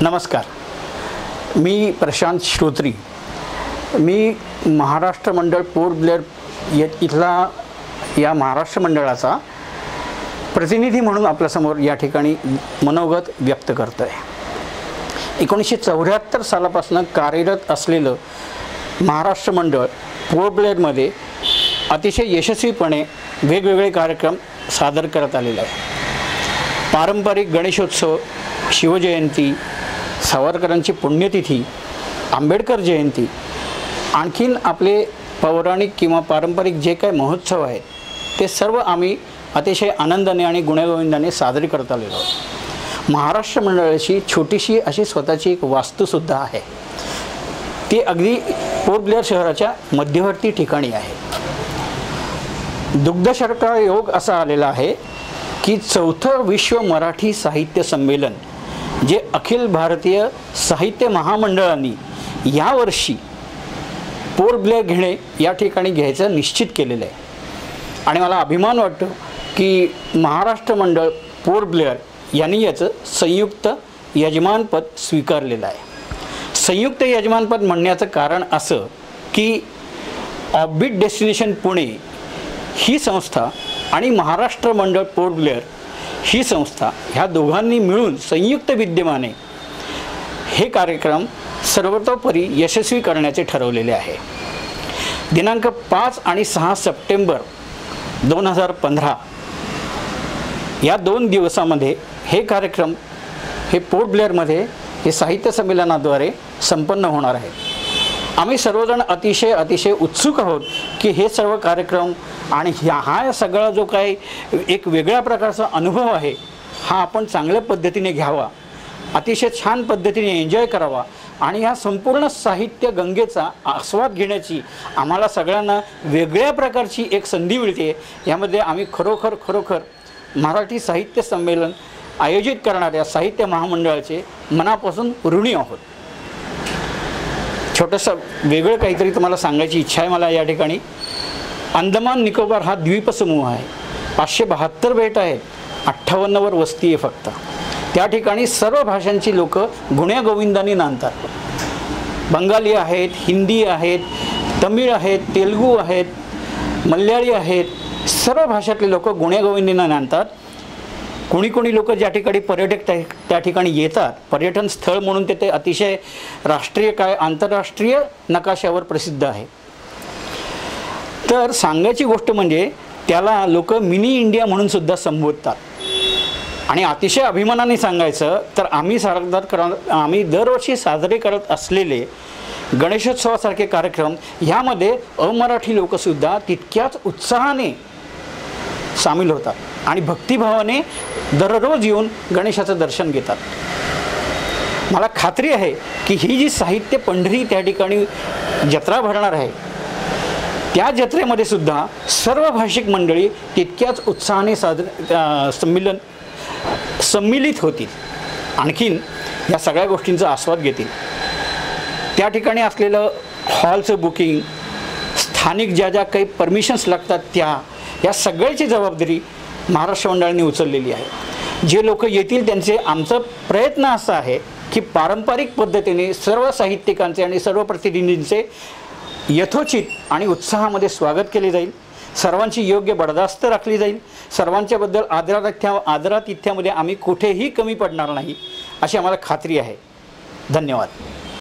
नमस्कार, मी प्रशांत श्रोत्री। मी महाराष्ट्र मंडळ पोर्ट ब्लेअर इथला या महाराष्ट्र मंडळाचा प्रतिनिधी म्हणून आपल्यासमोर या ठिकाणी मनोगत व्यक्त करतो आहे। 1974 सालापासून कार्यरत असलेलं महाराष्ट्र मंडळ पोर्ट ब्लेअरमध्ये अतिशय यशस्वीपणे वेगवेगळे कार्यक्रम सादर करत आलेले आहे। पारंपरिक गणेशोत्सव, शिवजयंती, सावरकरांची पुण्यतिथी, आंबेडकर जयंती, आणखीन आपले पौराणिक किंवा पारंपरिक जे काही महोत्सव आहेत ते सर्व आम्ही अतिशय आनंदाने आणि गुण्यागोविंदाने साजरे करत आलेलो आहोत। महाराष्ट्र मंडळाची छोटीशी अशी स्वतःची एक वास्तूसुद्धा आहे। ती अगदी पोर्ट ब्लेअर शहराच्या मध्यवर्ती ठिकाणी आहे। दुग्धशर्करा योग असा आलेला आहे की 4थं विश्व मराठी साहित्य संमेलन जे अखिल भारतीय साहित्य महामंडळाने यावर्षी पोर्ट ब्लेअर घेणे या ठिकाणी घ्यायचं निश्चित केलेलं आहे। आणि मला अभिमान वाटतो की महाराष्ट्र मंडळ पोर्ट ब्लेअर यांनी याचं संयुक्त यजमानपद स्वीकारलेलं आहे। संयुक्त यजमानपद म्हणण्याचं कारण असं की ऑर्बिट डेस्टिनेशन पुणे ही संस्था आणि महाराष्ट्र मंडळ पोर्ट ब्लेअर ही संस्था ह्या दोघांनी मिळून संयुक्त विद्यमाने हे कार्यक्रम सर्वतोपरी यशस्वी करण्याचे ठरवलेले आहे। दिनांक 5 आणि 6 सप्टेंबर 2015 या 2 दिवसामध्ये हे कार्यक्रम हे पोर्ट ब्लेअरमध्ये हे साहित्य संमेलनाद्वारे संपन्न होणार आहे। आम्ही सर्वजण अतिशय उत्सुक आहोत की हे सर्व कार्यक्रम आणि हा सगळा जो काही एक वेगळ्या प्रकारचा अनुभव आहे हा आपण चांगल्या पद्धतीने घ्यावा, अतिशय छान पद्धतीने एन्जॉय करावा आणि ह्या संपूर्ण साहित्य गंगेचा आस्वाद घेण्याची आम्हाला सगळ्यांना वेगळ्या प्रकारची एक संधी मिळते। यामध्ये आम्ही खरोखर मराठी साहित्य संमेलन आयोजित करणाऱ्या साहित्य महामंडळाचे मनापासून ऋणी आहोत। छोटंसं वेगळं काहीतरी तुम्हाला सांगायची इच्छा आहे मला या ठिकाणी। अंदमान निकोबार हा द्वीपसमूह आहे। 572 बेट आहेत, 58 वर वस्ती आहे फक्त। त्या ठिकाणी सर्व भाषांची लोक गुण्यागोविंदाने नांदतात। बंगाली आहेत, हिंदी आहेत, तमिळ आहेत, तेलुगू आहेत, मल्याळी आहेत, सर्व भाषातले लोक गुण्यागोविंदाने नांदतात। कोणी लोक ज्या ठिकाणी पर्यटक त्या ठिकाणी येतात, पर्यटन स्थळ म्हणून ते अतिशय राष्ट्रीय काय आंतरराष्ट्रीय नकाशावर प्रसिद्ध आहे। तर सांगायची गोष्ट म्हणजे त्याला लोक मिनी इंडिया म्हणून सुद्धा संबोधतात। आणि अतिशय अभिमानाने सांगायचं तर आम्ही दरवर्षी साजरे करत असलेले गणेशोत्सवासारखे कार्यक्रम ह्यामध्ये अमराठी लोकसुद्धा तितक्याच उत्साहाने सामील होतात आणि भक्तिभावाने दररोज येऊन गणेशाचं दर्शन घेतात। मला खात्री आहे की ही जी साहित्य पंढरी त्या ठिकाणी जत्रा भरणार आहे त्या जत्रेमध्ये सुद्धा सर्व भाषिक मंडळी तितक्याच उत्साहाने सम्मिलित होतील, आणखीन या सगळ्या गोष्टींचा आस्वाद घेतील। त्या ठिकाणी असलेलं हॉलचं बुकिंग, स्थानिक ज्या काही परमिशन्स लागतात या सगळ्याची जबाबदारी महाराष्ट्र मंडळाने उचललेली आहे। जे लोक येतील त्यांचे आमचा प्रयत्न असा आहे की पारंपरिक पद्धतीने सर्व साहित्यिकांचे आणि सर्व प्रतिनिधींचे यथोचित आणि उत्साहामध्ये स्वागत केले जाईल। सर्वांची योग्य बडदास्त राखली जाईल। सर्वांच्याबद्दल आदरातिथ्यामध्ये आम्ही कुठेही कमी पडणार नाही अशी आम्हाला खात्री आहे। धन्यवाद।